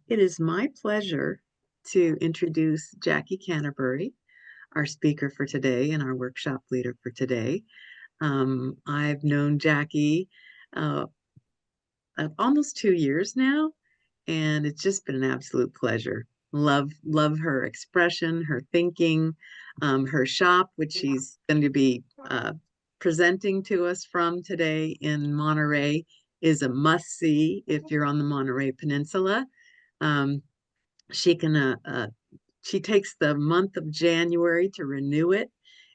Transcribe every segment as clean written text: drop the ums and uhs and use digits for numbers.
It is my pleasure to introduce Jackie Canterbury, our speaker for today and our workshop leader for today. I've known Jackie uh, almost 2 years now, and it's just been an absolute pleasure. Love her expression, her thinking, her shop, which she's going to be presenting to us from today in Monterey, is a must see if you're on the Monterey Peninsula. Um, she can she takes the month of January to renew it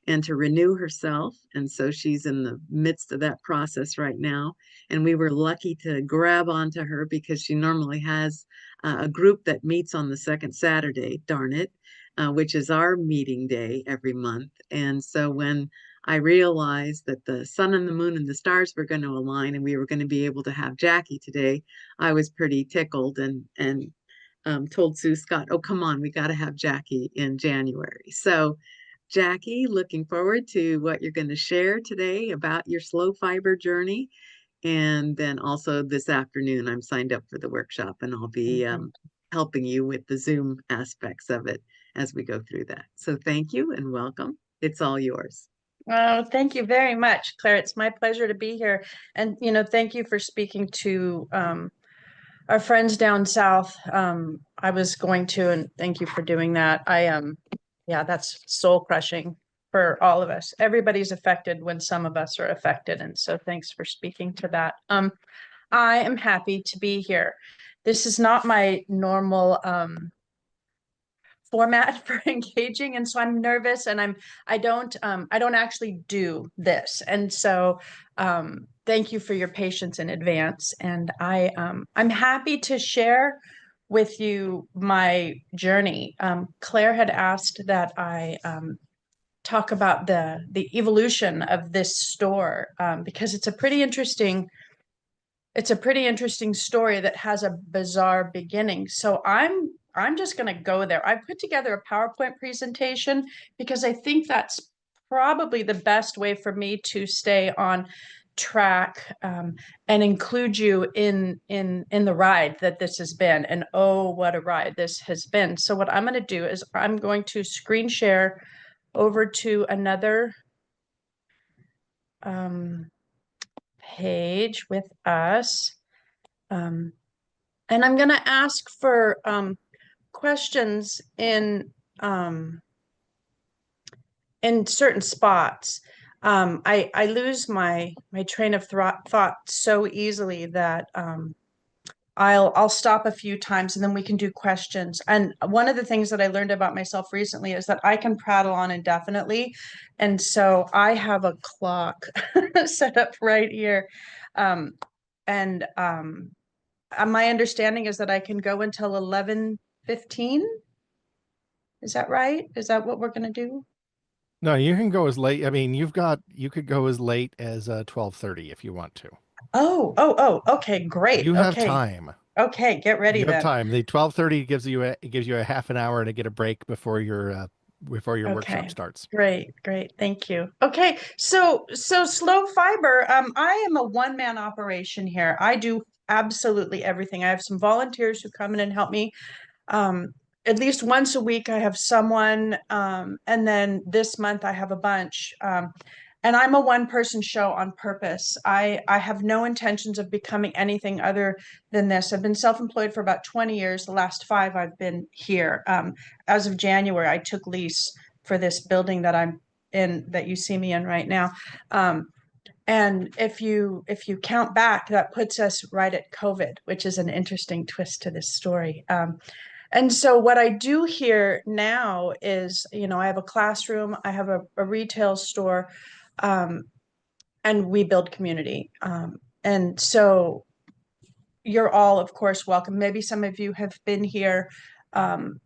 and to renew herself. And so she's in the midst of that process right now. And we were lucky to grab onto her because she normally has a group that meets on the second Saturday, darn it, which is our meeting day every month. And so when I realized that the sun and the moon and the stars were going to align and we were going to be able to have Jackie today, I was pretty tickled and told Sue Scott, oh, come on, we got to have Jackie in January. So, Jackie, looking forward to what you're going to share today about your Slowfiber journey. And then also this afternoon, I'm signed up for the workshop and I'll be Mhm. helping you with the Zoom aspects of it as we go through that. So, thank you and welcome. It's all yours. Oh, thank you very much, Claire. It's my pleasure to be here. And, thank you for speaking to our friends down south. I was going to, and thank you for doing that. Yeah, that's soul crushing for all of us. Everybody's affected when some of us are affected. And so thanks for speaking to that. I am happy to be here. This is not my normal format for engaging, and so I'm nervous, and I don't actually do this, and so thank you for your patience in advance. And I'm happy to share with you my journey. Claire had asked that I talk about the evolution of this store, because it's a pretty interesting story that has a bizarre beginning. So I'm just going to go there. I put together a PowerPoint presentation because I think that's probably the best way for me to stay on track, and include you in the ride that this has been. And oh, what a ride this has been. So what I'm going to do is I'm going to screen share over to another um, page with us. Um, And I'm going to ask for questions um, in certain spots. I lose my train of thought so easily that I'll stop a few times and then we can do questions. And one of the things that I learned about myself recently is that I can prattle on indefinitely, and so I have a clock set up right here, um, and my understanding is that I can go until 11:15. Is that right? Is that what we're going to do? No, you can go as late. I mean, you could go as late as 12:30 if you want to. Oh, okay, great. You have Okay. time. Okay, get ready You have then. time. The 12:30 gives you a half an hour to get a break before your workshop Okay. starts. Great. Thank you. Okay, so Slowfiber, I am a one-man operation here. I do absolutely everything. I have some volunteers who come in and help me. Um, at least once a week, I have someone, and then this month I have a bunch. And I'm a one-person show on purpose. I have no intentions of becoming anything other than this. I've been self-employed for about 20 years. The last 5 I've been here. As of January, I took lease for this building that I'm in, that you see me in right now. And if you count back, that puts us right at COVID, which is an interesting twist to this story. And so what I do here now is, I have a classroom, I have a retail store, um, and we build community. And so you're all, of course, welcome. Maybe some of you have been here, um,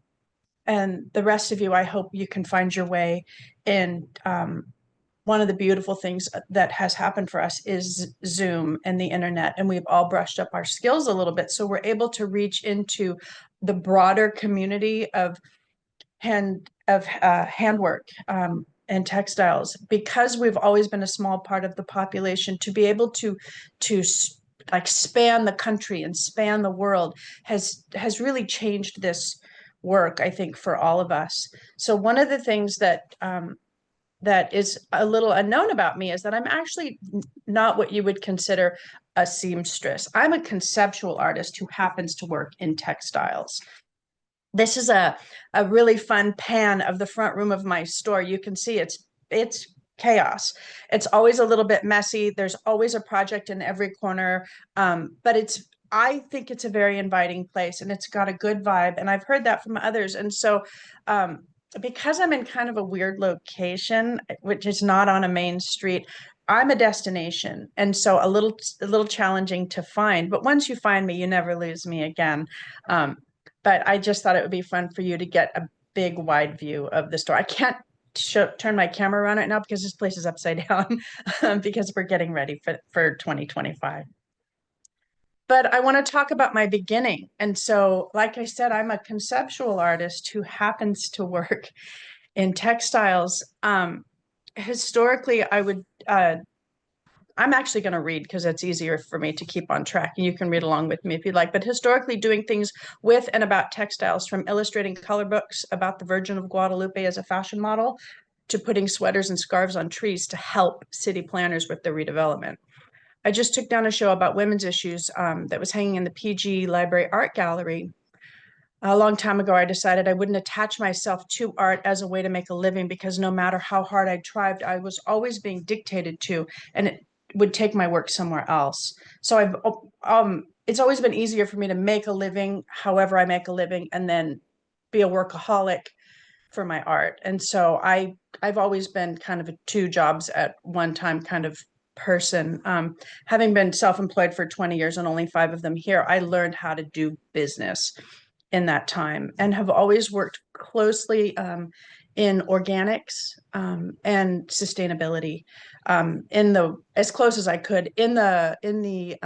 and the rest of you, I hope you can find your way in. One of the beautiful things that has happened for us is Zoom and the internet, and we've all brushed up our skills a little bit. So we're able to reach into the broader community of handwork, and textiles, because we've always been a small part of the population, to be able to like span the country and span the world has really changed this work, I think, for all of us. So one of the things that that is a little unknown about me is that I'm actually not what you would consider a seamstress. I'm a conceptual artist who happens to work in textiles. This is a really fun pan of the front room of my store. You can see it's chaos. It's always a little bit messy. There's always a project in every corner. But I think it's a very inviting place and it's got a good vibe. And I've heard that from others. And so because I'm in kind of a weird location, which is not on a main street, I'm a destination. And so a little challenging to find. But once you find me, you never lose me again. But I just thought it would be fun for you to get a big wide view of the store. I can't turn my camera around right now because this place is upside down because we're getting ready for 2025. But I want to talk about my beginning. And so, like I said, I'm a conceptual artist who happens to work in textiles. Historically, I'm actually going to read because it's easier for me to keep on track. And you can read along with me if you'd like. But historically, doing things with and about textiles, from illustrating color books about the Virgin of Guadalupe as a fashion model to putting sweaters and scarves on trees to help city planners with their redevelopment. I just took down a show about women's issues that was hanging in the PG Library Art Gallery. A long time ago, I decided I wouldn't attach myself to art as a way to make a living because no matter how hard I tried, I was always being dictated to, and it would take my work somewhere else. So it's always been easier for me to make a living, however I make a living, and then be a workaholic for my art. And so I've always been kind of a two jobs at one time kind of person. Having been self-employed for 20 years and only 5 of them here, I learned how to do business in that time and have always worked closely in organics and sustainability in the as close as I could in the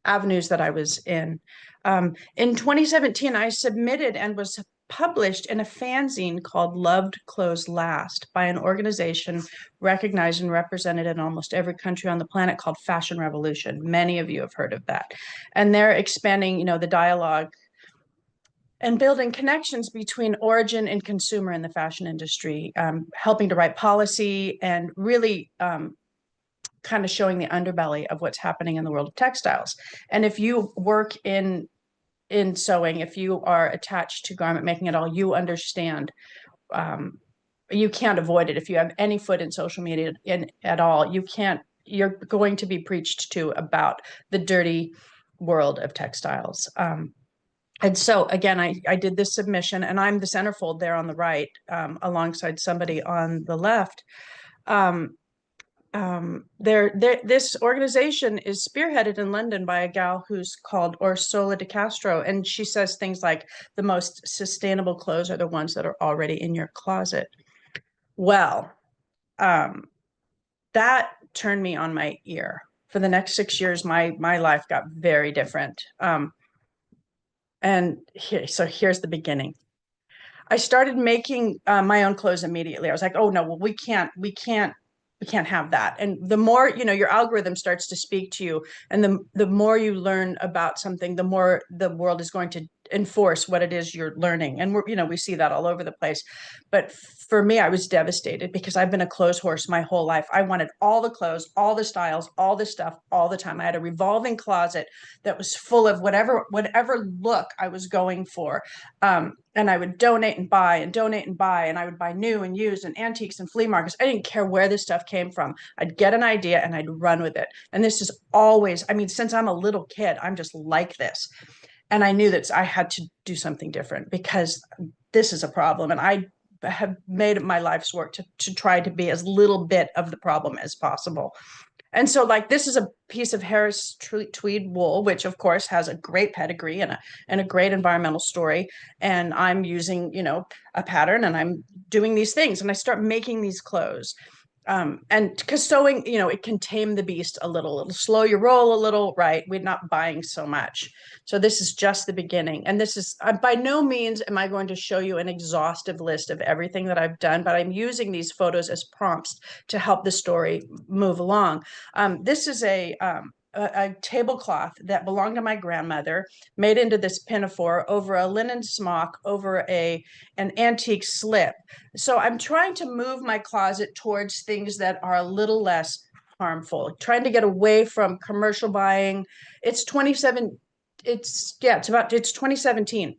avenues that I was in. In 2017, I submitted and was published in a fanzine called Loved Clothes Last by an organization recognized and represented in almost every country on the planet called Fashion Revolution. Many of you have heard of that. And they're expanding, the dialogue and building connections between origin and consumer in the fashion industry, helping to write policy and really kind of showing the underbelly of what's happening in the world of textiles. And if you work in sewing, if you are attached to garment making at all, you understand. You can't avoid it. If you have any foot in social media at all, you're going to be preached to about the dirty world of textiles. And so again, I did this submission, and I'm the centerfold there on the right, alongside somebody on the left. This organization is spearheaded in London by a gal who's called Orsola de Castro, and she says things like the most sustainable clothes are the ones that are already in your closet. Well, that turned me on my ear. For the next 6 years, my life got very different. So here's the beginning. I started making my own clothes immediately. I was like, oh no, well, we can't have that. And the more, your algorithm starts to speak to you, and the more you learn about something, the more the world is going to enforce what it is you're learning. And we see that all over the place. But for me, I was devastated because I've been a clothes horse my whole life. I wanted all the clothes, all the styles, all the stuff, all the time. I had a revolving closet that was full of whatever look I was going for. And I would donate and buy, and I would buy new and used and antiques and flea markets. I didn't care where this stuff came from. I'd get an idea and I'd run with it. And this is always, since I'm a little kid, I'm just like this. And I knew that I had to do something different because this is a problem. And I have made it my life's work to try to be as little bit of the problem as possible. And so this is a piece of Harris tweed wool, which of course has a great pedigree and a great environmental story. And I'm using, a pattern, and I'm doing these things, and I start making these clothes. And because sewing, it can tame the beast a little. It'll slow your roll a little, right? We're not buying so much. So this is just the beginning. And this is, by no means am I going to show you an exhaustive list of everything that I've done, but I'm using these photos as prompts to help the story move along. This is a a tablecloth that belonged to my grandmother, made into this pinafore over a linen smock, over an antique slip. So I'm trying to move my closet towards things that are a little less harmful, trying to get away from commercial buying. It's 27, it's 2017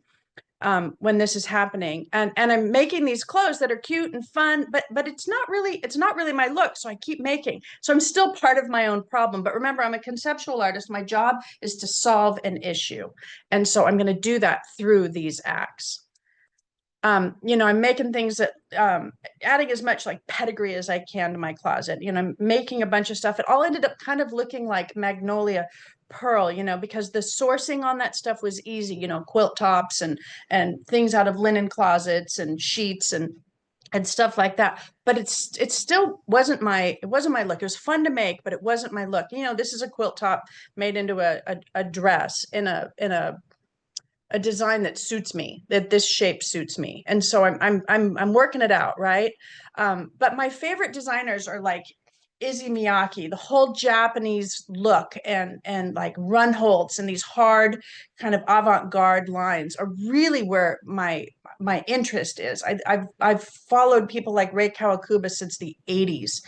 when this is happening, and I'm making these clothes that are cute and fun, but it's not really my look, so I keep making. So I'm still part of my own problem. But remember, I'm a conceptual artist. My job is to solve an issue, and so I'm going to do that through these acts. I'm making things that adding as much like pedigree as I can to my closet. I'm making a bunch of stuff. It all ended up kind of looking like Magnolia Pearl, because the sourcing on that stuff was easy, quilt tops and things out of linen closets and sheets and stuff like that. But it still wasn't my look. It was fun to make, but it wasn't my look. This is a quilt top made into a dress in a design that suits me, that this shape suits me. And so I'm working it out, right? But my favorite designers are like Izzy Miyake, the whole Japanese look, and like Runholtz and these hard kind of avant-garde lines are really where my interest is. I've followed people like Rei Kawakubo since the 80s.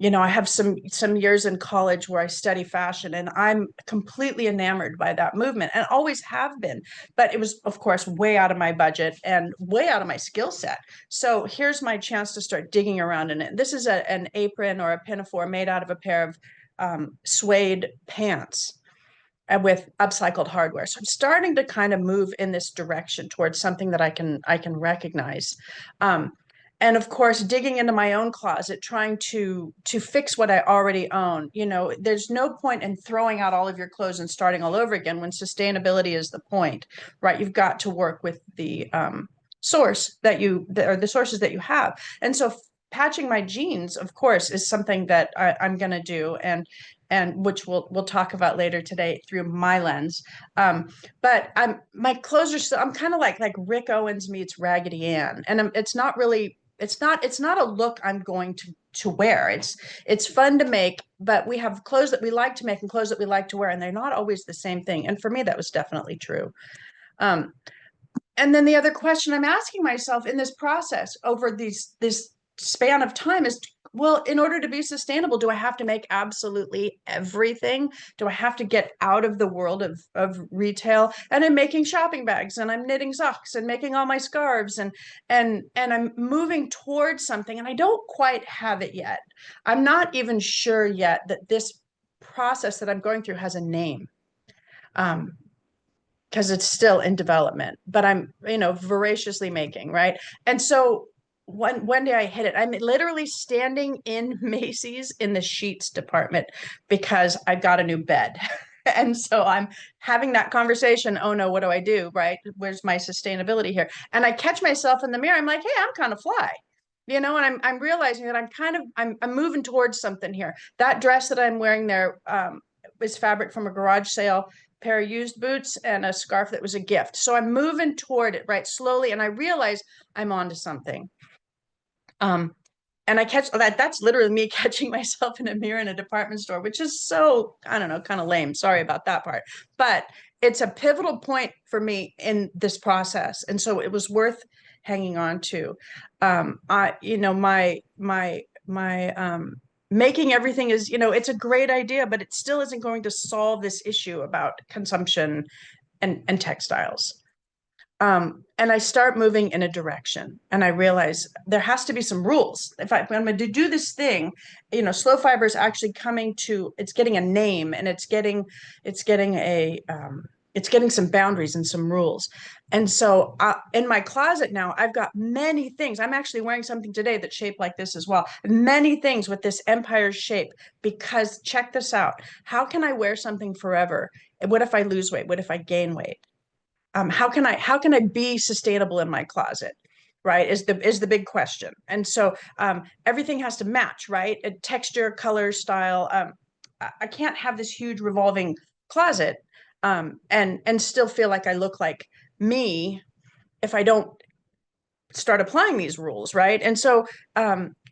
I have some years in college where I study fashion, and I'm completely enamored by that movement and always have been. But it was, of course, way out of my budget and way out of my skill set. So here's my chance to start digging around in it. This is an apron or a pinafore made out of a pair of suede pants with upcycled hardware. So I'm starting to kind of move in this direction towards something that I can recognize. And of course, digging into my own closet, trying to fix what I already own. There's no point in throwing out all of your clothes and starting all over again when sustainability is the point, right? You've got to work with the sources that you have. And so patching my jeans, of course, is something that I'm going to do, and which we'll talk about later today through my lens. But my clothes are still, I'm kind of like Rick Owens meets Raggedy Ann, and it's not really. It's not a look I'm going to wear. It's fun to make, but we have clothes that we like to make and clothes that we like to wear, and they're not always the same thing. And for me, that was definitely true. And then the other question I'm asking myself in this process over this span of time is, well, in order to be sustainable, do I have to make absolutely everything? Do I have to get out of the world of retail? And I'm making shopping bags, and I'm knitting socks, and making all my scarves, and I'm moving towards something, and I don't quite have it yet. I'm not even sure yet that this process that I'm going through has a name. Because it's still in development, but I'm, voraciously making, right? And so one day I hit it. I'm literally standing in Macy's in the sheets department because I got a new bed. And so I'm having that conversation. Oh no, what do I do? Right? Where's my sustainability here? And I catch myself in the mirror. I'm like, hey, I'm kind of fly. And I'm realizing that I'm moving towards something here. That dress that I'm wearing there is fabric from a garage sale, pair of used boots, and a scarf that was a gift. So I'm moving toward it, right, slowly, and I realize I'm onto something. And I catch that's literally me catching myself in a mirror in a department store, which is so, I don't know, kind of lame. Sorry about that part. But it's a pivotal point for me in this process. And so it was worth hanging on to. Making everything is, it's a great idea, but it still isn't going to solve this issue about consumption and textiles. And I start moving in a direction, and I realize there has to be some rules. If I'm going to do this thing, Slowfiber is actually it's getting a name, and it's getting some boundaries and some rules. And so in my closet now, I've got many things. I'm actually wearing something today that's shaped like this as well. Many things with this empire shape, because check this out. How can I wear something forever? What if I lose weight? What if I gain weight? How can I be sustainable in my closet? Right, is the big question. And so everything has to match, right? Texture, color, style. I can't have this huge revolving closet and still feel like I look like me if I don't start applying these rules, right? And so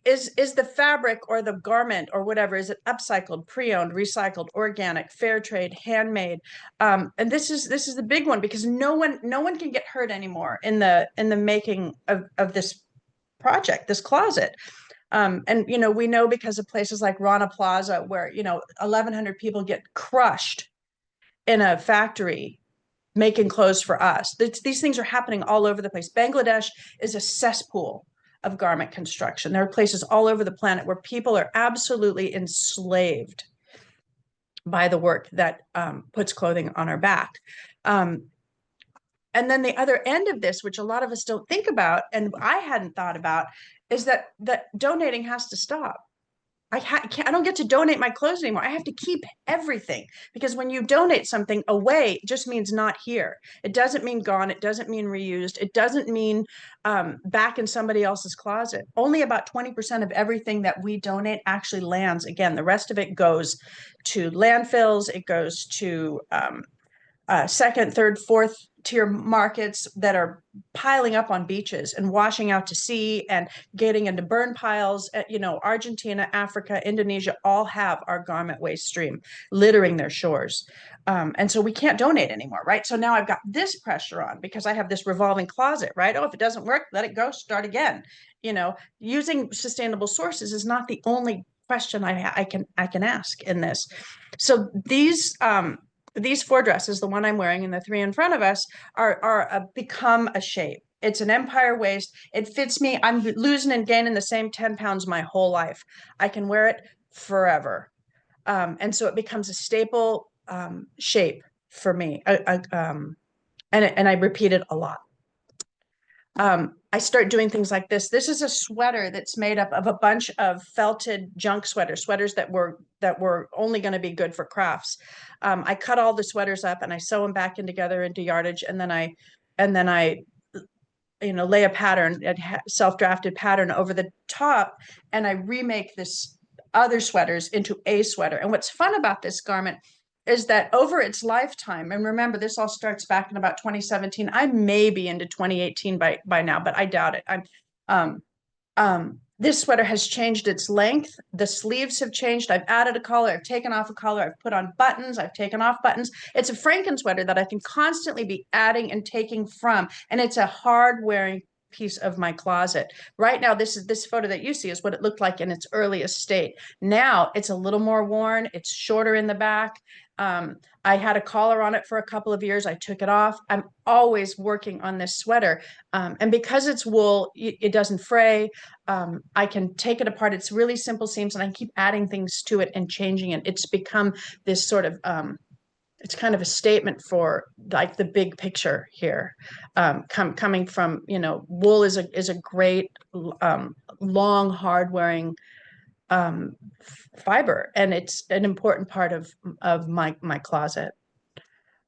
is the fabric or the garment or whatever, is it upcycled, pre-owned, recycled, organic, fair trade, handmade? And this is the big one, because no one can get hurt anymore in the making of this project, this closet. And we know, because of places like Rana Plaza, where 1,100 people get crushed in a factory making clothes for us. These things are happening all over the place. Bangladesh is a cesspool of garment construction. There are places all over the planet where people are absolutely enslaved by the work that puts clothing on our back. And then the other end of this, which a lot of us don't think about, and I hadn't thought about, is that donating has to stop. I don't get to donate my clothes anymore. I have to keep everything, because when you donate something away, it just means not here. It doesn't mean gone. It doesn't mean reused. It doesn't mean back in somebody else's closet. Only about 20% of everything that we donate actually lands. Again, the rest of it goes to landfills. It goes to second, third, fourth tier markets that are piling up on beaches and washing out to sea and getting into burn piles. Argentina, Africa, Indonesia all have our garment waste stream littering their shores. And so we can't donate anymore, right? So now I've got this pressure on, because I have this revolving closet, right? Oh, if it doesn't work, let it go, start again. Using sustainable sources is not the only question I can ask in this. So these 4 dresses, the one I'm wearing and the 3 in front of us, are become a shape. It's an empire waist. It fits me. I'm losing and gaining the same 10 pounds my whole life. I can wear it forever. And so it becomes a staple shape for me. And I repeat it a lot. I start doing things like this. This is a sweater that's made up of a bunch of felted junk sweaters that were only going to be good for crafts. I cut all the sweaters up and I sew them back in together into yardage, and then I lay a pattern, a self-drafted pattern over the top, and I remake this other sweaters into a sweater. And what's fun about this garment is that over its lifetime, and remember, this all starts back in about 2017. I may be into 2018 by now, but I doubt it. This sweater has changed its length. The sleeves have changed. I've added a collar. I've taken off a collar. I've put on buttons. I've taken off buttons. It's a Franken sweater that I can constantly be adding and taking from, and it's a hard wearing piece of my closet. Right now, this photo that you see is what it looked like in its earliest state. Now it's a little more worn. It's shorter in the back. I had a collar on it for a couple of years. I took it off. I'm always working on this sweater. And because it's wool, it doesn't fray. I can take it apart. It's really simple seams, and I keep adding things to it and changing it. It's become this sort of, it's kind of a statement for like the big picture here. Coming from, wool is a great, long, hard wearing fiber, and it's an important part of my closet.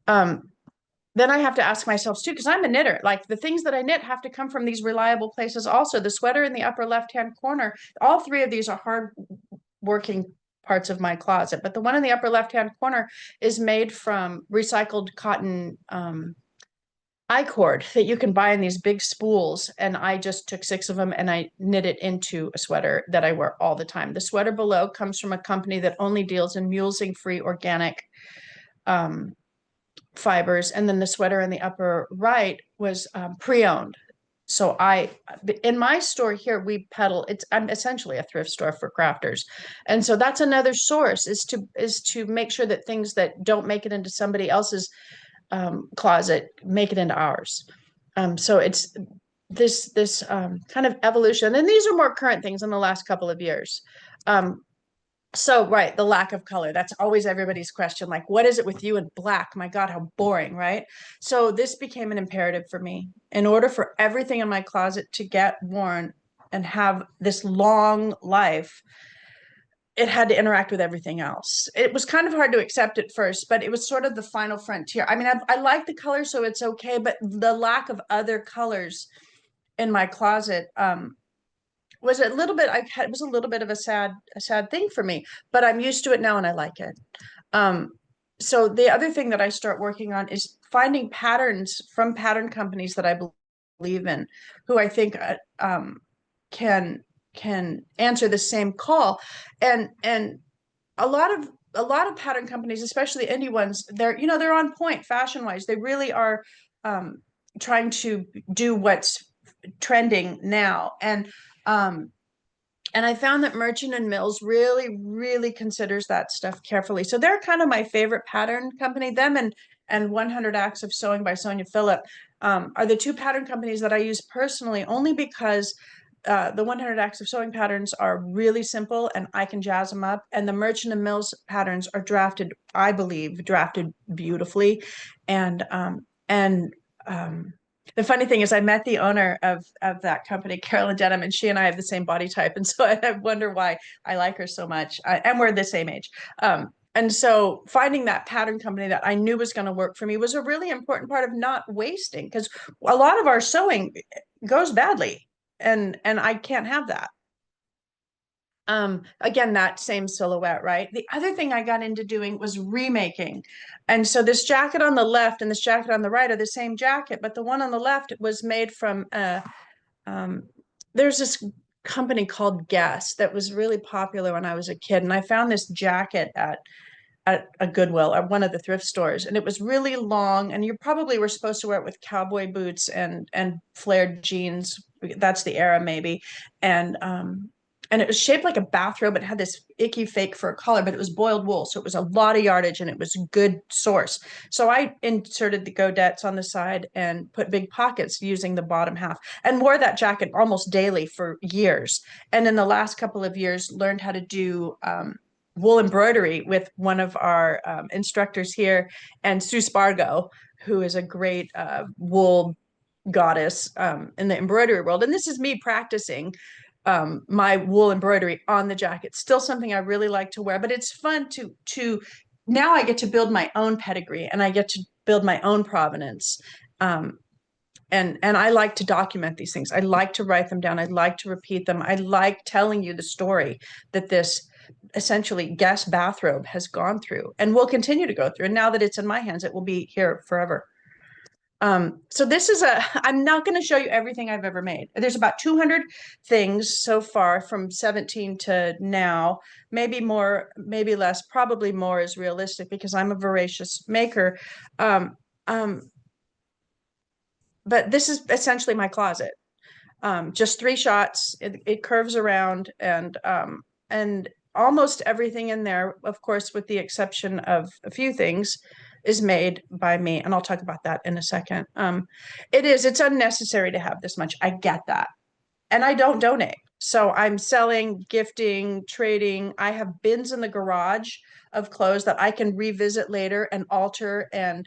Then I have to ask myself too, because I'm a knitter, like the things that I knit have to come from these reliable places also. The sweater in the upper left-hand corner, all 3 of these are hard working parts of my closet, but the one in the upper left-hand corner is made from recycled cotton I-cord that you can buy in these big spools, and I just took 6 of them and I knit it into a sweater that I wear all the time. The sweater below comes from a company that only deals in mulesing-free organic fibers, and then the sweater in the upper right was pre-owned. So in my store here, we peddle, I'm essentially a thrift store for crafters. And so that's another source, is to make sure that things that don't make it into somebody else's closet make it into ours. So it's this kind of evolution. And these are more current things in the last couple of years. So, right, the lack of color. That's always everybody's question. Like, what is it with you and black? My God, how boring, right? So this became an imperative for me. In order for everything in my closet to get worn and have this long life, it had to interact with everything else. It was kind of hard to accept at first, but it was sort of the final frontier. I mean, I like the color, so it's okay, but the lack of other colors in my closet was a little bit, it was a little bit of a sad thing for me, but I'm used to it now and I like it. So the other thing that I start working on is finding patterns from pattern companies that I believe in, who I think can answer the same call. And a lot of pattern companies, especially indie ones, they're on point fashion wise. They really are trying to do what's trending now. And I found that Merchant and Mills really, really considers that stuff carefully. So they're kind of my favorite pattern company. Them and 100 Acts of Sewing by Sonia Phillip are the two pattern companies that I use personally, only because the 100 Acts of Sewing patterns are really simple and I can jazz them up. And the Merchant and Mills patterns are drafted, I believe, drafted beautifully. And the funny thing is I met the owner of that company, Carolyn Denham, and she and I have the same body type. And so I wonder why I like her so much. And we're the same age. And so finding that pattern company that I knew was going to work for me was a really important part of not wasting, because a lot of our sewing goes badly and I can't have that. Again, that same silhouette, right? The other thing I got into doing was remaking. And so this jacket on the left and this jacket on the right are the same jacket, but the one on the left was made from there's this company called Guess that was really popular when I was a kid. And I found this jacket at a Goodwill at one of the thrift stores, and it was really long, and you probably were supposed to wear it with cowboy boots and flared jeans. That's the era, maybe. And it was shaped like a bathrobe. It had this icky fake fur collar, but it was boiled wool, so it was a lot of yardage and it was a good source. So I inserted the godettes on the side and put big pockets using the bottom half, and wore that jacket almost daily for years. And in the last couple of years, learned how to do wool embroidery with one of our instructors here, and Sue Spargo, who is a great wool goddess in the embroidery world. And this is me practicing my wool embroidery on the jacket. Still something I really like to wear, but it's fun to now I get to build my own pedigree and I get to build my own provenance. And I like to document these things. I like to write them down. I like to repeat them. I like telling you the story that this essentially Guess bathrobe has gone through and will continue to go through. And now that it's in my hands, it will be here forever. So this is I'm not going to show you everything I've ever made. There's about 200 things so far from 17 to now, maybe more, maybe less, probably more is realistic because I'm a voracious maker. But this is essentially my closet. Just 3 shots, it curves around, and almost everything in there, of course, with the exception of a few things, is made by me. And I'll talk about that in a second. It's unnecessary to have this much. I get that. And I don't donate. So I'm selling, gifting, trading. I have bins in the garage of clothes that I can revisit later and alter. And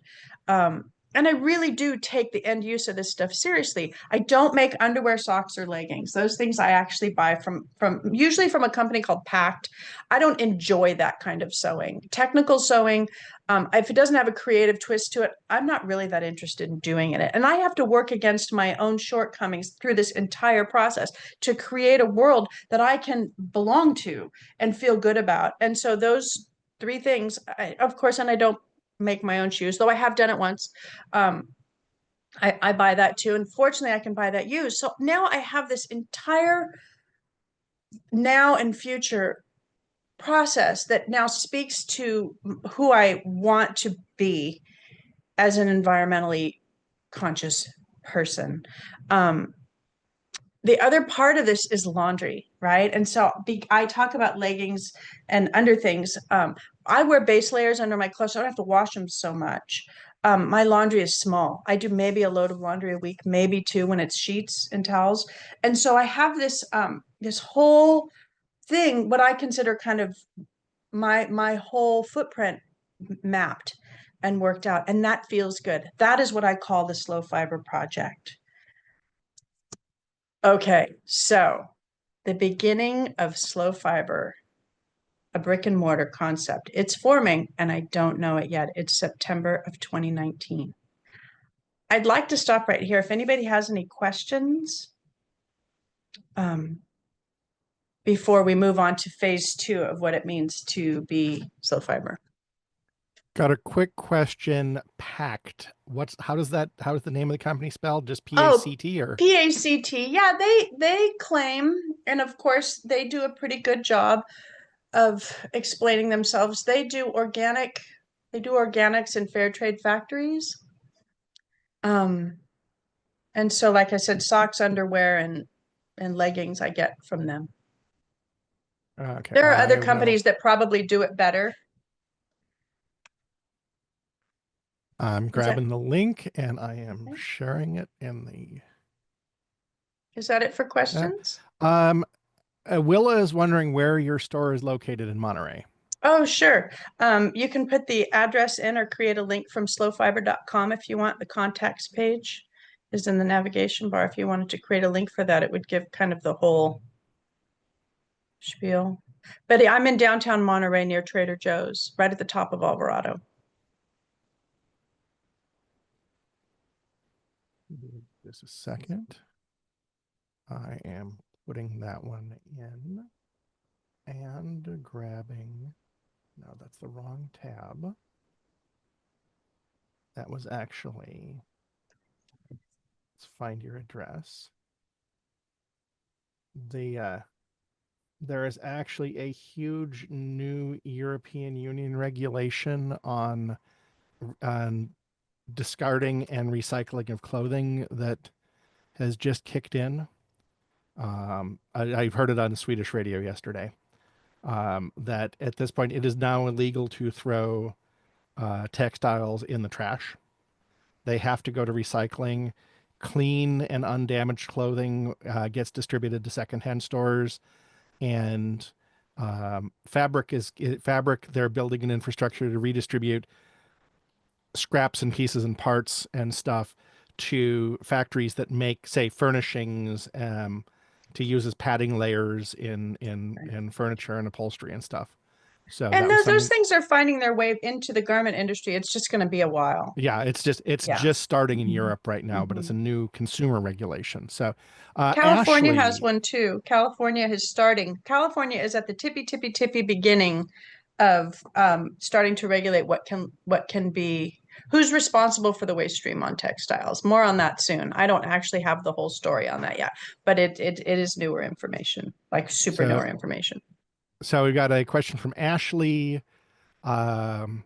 I really do take the end use of this stuff seriously. I don't make underwear, socks, or leggings. Those things I actually buy from usually from a company called Pact. I don't enjoy that kind of sewing. Technical sewing, if it doesn't have a creative twist to it, I'm not really that interested in doing it. And I have to work against my own shortcomings through this entire process to create a world that I can belong to and feel good about. And so those 3 things, of course, and I don't make my own shoes, though I have done it once. I buy that too. And fortunately, I can buy that used. So now I have this entire now and future process that now speaks to who I want to be as an environmentally conscious person. The other part of this is laundry, right? And so I talk about leggings and under things. I wear base layers under my clothes, so I don't have to wash them so much. My laundry is small. I do maybe a load of laundry a week, maybe 2 when it's sheets and towels. And so I have this this whole thing, what I consider kind of my whole footprint mapped and worked out, and that feels good. That is what I call the Slowfiber project. Okay, so the beginning of Slowfiber, a brick and mortar concept. It's forming, and I don't know it yet. It's September of 2019. I'd like to stop right here. If anybody has any questions, before we move on to phase 2 of what it means to be Slowfiber. Got a quick question. Pact. how does the name of the company spelled? Just Oh, PACT or? PACT. Yeah, they claim, and of course they do a pretty good job of explaining themselves. They do organics in fair trade factories. Um, and so like I said, socks, underwear, and leggings I get from them. Okay, There are other I will. companies that probably do it better. I'm Is that grabbing the link and I am okay? sharing it in the. Is that it for Uh, questions? um, Willa is wondering where your store is located in Monterey. Oh, sure. You can put the address in or create a link from slowfiber.com if you want. The contacts page is in the navigation bar. If you wanted to create a link for that, it would give kind of the whole spiel. But I'm in downtown Monterey near Trader Joe's, right at the top of Alvarado. Just a second. I am putting that one in and grabbing. No, that's the wrong tab. That was actually. Let's find your address. There is actually a huge new European Union regulation on discarding and recycling of clothing that has just kicked in. I've heard it on Swedish radio yesterday. That at this point it is now illegal to throw textiles in the trash. They have to go to recycling. Clean and undamaged clothing gets distributed to secondhand stores, and fabric. They're building an infrastructure to redistribute scraps and pieces and parts and stuff to factories that make, say, furnishings to use as padding layers in furniture and upholstery and stuff. So And that was those something. things are finding their way into the garment industry. It's just going to be a while. Yeah, it's Yeah. just starting in Mhm. Europe right now, but it's Mhm. a new consumer regulation. So, California has Ashley, one too. California is starting. California is at the tippy beginning of starting to regulate what can be who's responsible for the waste stream on textiles. More on that soon. I don't actually have the whole story on that yet, but it is newer information, like super so newer information. so we got a question from Ashley. Um,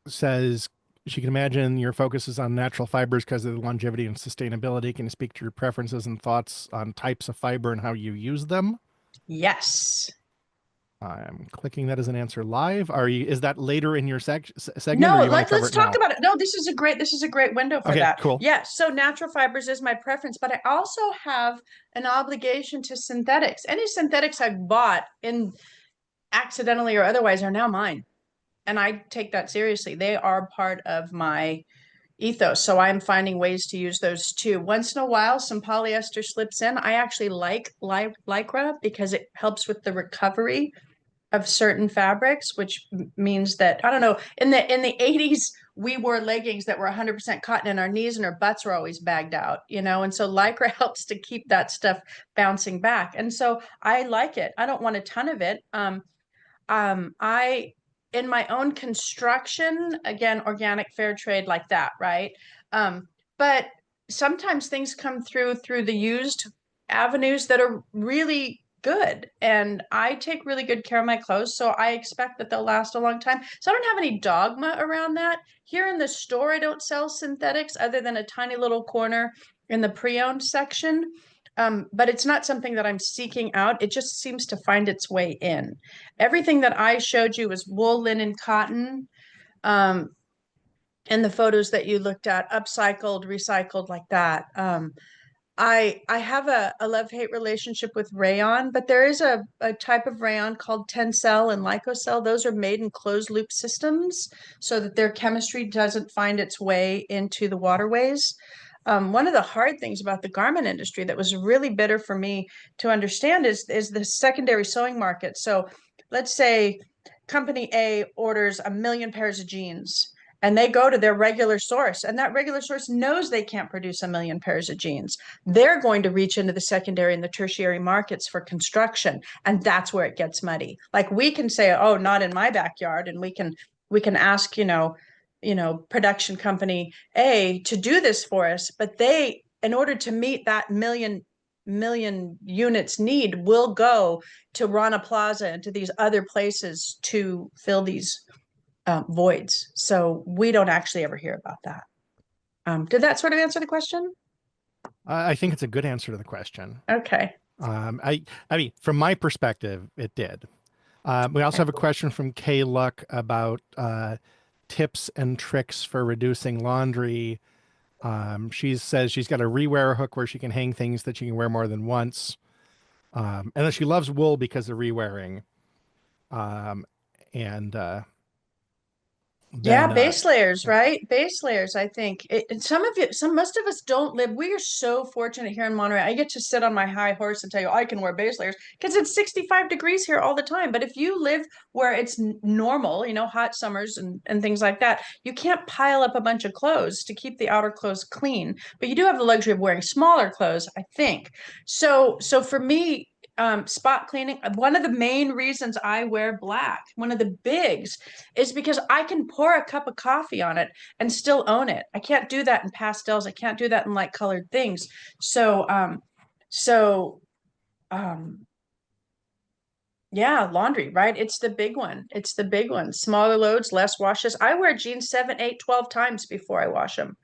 Says she can imagine your focus is on natural fibers because of the longevity and sustainability. Can you speak to your preferences and thoughts on types of fiber and how you use them? Yes. I'm clicking that as an answer live. Is that later in your segment or No, you want to cover let's it talk now? about it. No, this is a great window for Okay, that. cool. Yeah, so natural fibers is my preference, but I also have an obligation to synthetics. Any synthetics I've bought in accidentally or otherwise are now mine. And I take that seriously. They are part of my ethos. So I'm finding ways to use those too. Once in a while, some polyester slips in. I actually like lycra because it helps with the recovery of certain fabrics, which means that I don't know. In the 80s, we wore leggings that were 100% cotton, and our knees and our butts were always bagged out, and so lycra helps to keep that stuff bouncing back. And so I like it. I don't want a ton of it. I in my own construction, again, organic fair trade like that, right? But sometimes things come through the used avenues that are really good. And I take really good care of my clothes, so I expect that they'll last a long time. So I don't have any dogma around that. Here in the store, I don't sell synthetics other than a tiny little corner in the pre-owned section. But it's not something that I'm seeking out. It just seems to find its way in. Everything that I showed you was wool, linen, cotton, um, and the photos that you looked at, upcycled, recycled like that. I have a love-hate relationship with rayon, but there is a type of rayon called Tencel and Lyocell. Those are made in closed loop systems so that their chemistry doesn't find its way into the waterways. One of the hard things about the garment industry that was really bitter for me to understand is the secondary sewing market. So let's say company A orders 1 million pairs of jeans and they go to their regular source, and that regular source knows they can't produce 1 million pairs of jeans. They're going to reach into the secondary and the tertiary markets for construction, and that's where it gets muddy. Like we can say, oh, not in my backyard, and we can ask, production company A to do this for us, but they, in order to meet that million units need, will go to Rana Plaza and to these other places to fill these voids. So we don't actually ever hear about that. Did that sort of answer the question? I think it's a good answer to the question. Okay. I mean, from my perspective, it did. We also have a question from Kay Luck about tips and tricks for reducing laundry. She says she's got a rewear hook where she can hang things that she can wear more than once. And then she loves wool because of rewearing. And Yeah, then base layers, right? Base layers, I think. And most of us don't live. We are so fortunate here in Monterey. I get to sit on my high horse and tell you I can wear base layers because it's 65 degrees here all the time. But if you live where it's normal, hot summers and things like that, you can't pile up a bunch of clothes to keep the outer clothes clean. But you do have the luxury of wearing smaller clothes, I think. So for me, spot cleaning, one of the main reasons I wear black, one of the bigs, is because I can pour a cup of coffee on it and still own it. I can't do that in pastels. I can't do that in light colored things. So, yeah, laundry, right? It's the big one. It's the big one. Smaller loads, less washes. I wear jeans 7, 8, 12 times before I wash them.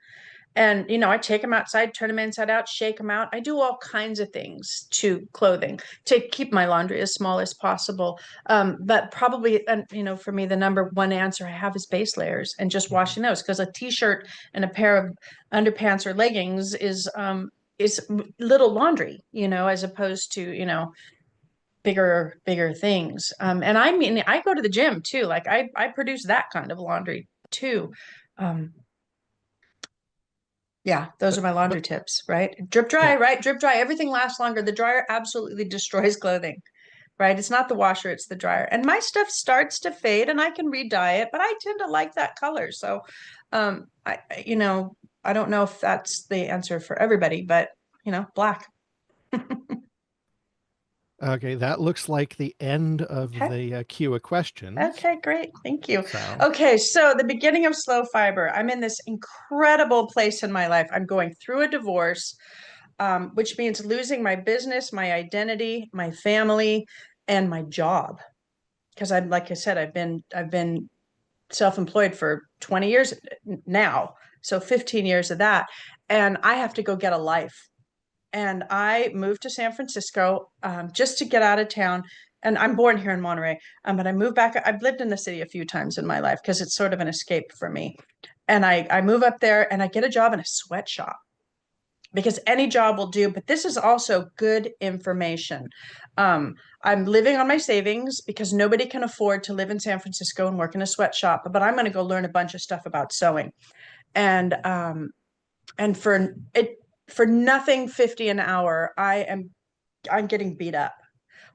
And, I take them outside, turn them inside out, shake them out. I do all kinds of things to clothing to keep my laundry as small as possible. But probably, for me, the number one answer I have is base layers and just washing those, because a t-shirt and a pair of underpants or leggings is little laundry, as opposed to, bigger things. And I mean, I go to the gym too. Like I produce that kind of laundry too. Yeah, those are my laundry but tips, right? Drip dry, yeah, right? Drip dry. Everything lasts longer. The dryer absolutely destroys clothing, right? It's not the washer, it's the dryer. And my stuff starts to fade and I can re-dye it, but I tend to like that color. So, I don't know if that's the answer for everybody, but black. okay, that looks like the end of Okay. the queue of questions. Okay, great. Thank you. So, Okay, so the beginning of Slowfiber. I'm in this incredible place in my life. I'm going through a divorce, which means losing my business, my identity, my family, and my job. Because I'm, like I said, I've been self-employed for 20 years now, so 15 years of that, and I have to go get a life. And I moved to San Francisco just to get out of town. And I'm born here in Monterey, but I moved back. I've lived in the city a few times in my life because it's sort of an escape for me. And I move up there and I get a job in a sweatshop because any job will do. But this is also good information. I'm living on my savings because nobody can afford to live in San Francisco and work in a sweatshop. But I'm going to go learn a bunch of stuff about sewing, and for it, for nothing 50 an hour, I'm getting beat up.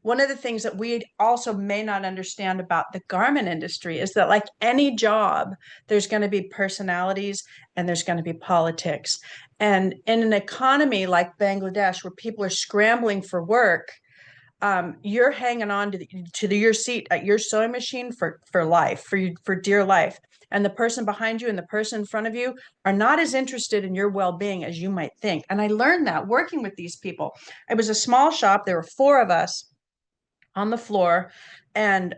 One of the things that we also may not understand about the garment industry is that, like any job, there's going to be personalities and there's going to be politics. And in an economy like Bangladesh, where people are scrambling for work, you're hanging on to your seat at your sewing machine for life, for dear life. And the person behind you and the person in front of you are not as interested in your well-being as you might think. And I learned that working with these people. It was a small shop. There were 4 of us on the floor, and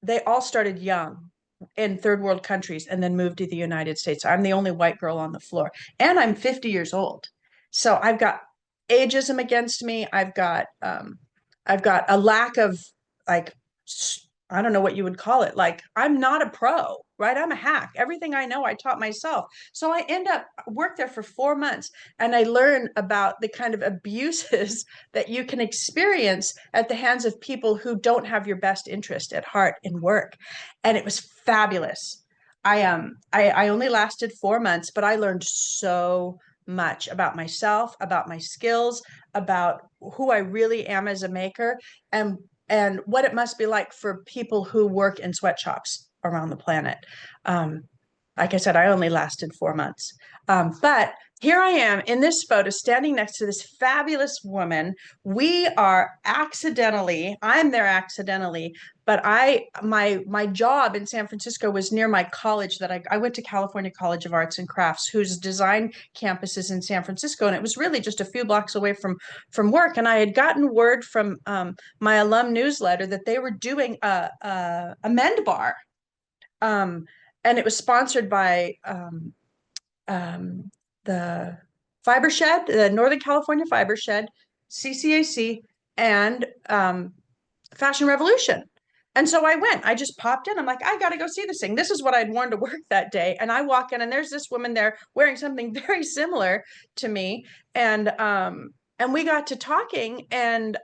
they all started young in third world countries and then moved to the United States. I'm the only white girl on the floor, and I'm 50 years old. So I've got ageism against me. I've got a lack of, like, I don't know what you would call it. Like, I'm not a pro, right? I'm a hack. Everything I know, I taught myself. So I end up work there for 4 months, and I learn about the kind of abuses that you can experience at the hands of people who don't have your best interest at heart in work. And it was fabulous. I only lasted 4 months, but I learned so much about myself, about my skills, about who I really am as a maker, and what it must be like for people who work in sweatshops around the planet. Like I said, I only lasted 4 months. But here I am in this photo standing next to this fabulous woman. We are accidentally, I'm there accidentally, but my job in San Francisco was near my college that I went to California College of Arts and Crafts, whose design campus is in San Francisco. And it was really just a few blocks away from work. And I had gotten word from my alum newsletter that they were doing a mend bar. And it was sponsored by the Fiber Shed, the Northern California Fiber Shed, CCAC, and Fashion Revolution. And so I went, I just popped in. I'm like, I got to go see this thing. This is what I'd worn to work that day. And I walk in and there's this woman there wearing something very similar to me. And we got to talking and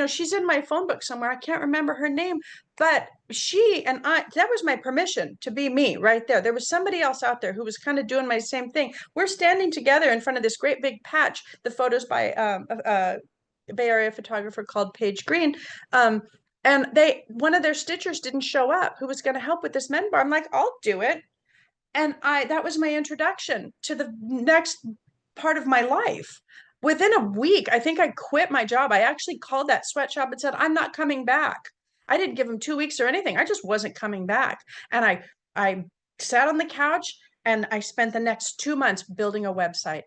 she's in my phone book somewhere. I can't remember her name, but she and that was my permission to be me right there. There was somebody else out there who was kind of doing my same thing. We're standing together in front of this great big patch, the photos by a Bay Area photographer called Paige Green. And one of their stitchers didn't show up who was going to help with this men bar. I'm like, I'll do it. And that was my introduction to the next part of my life. Within a week, I think I quit my job. I actually called that sweatshop and said, I'm not coming back. I didn't give them 2 weeks or anything. I just wasn't coming back. And I sat on the couch and I spent the next 2 months building a website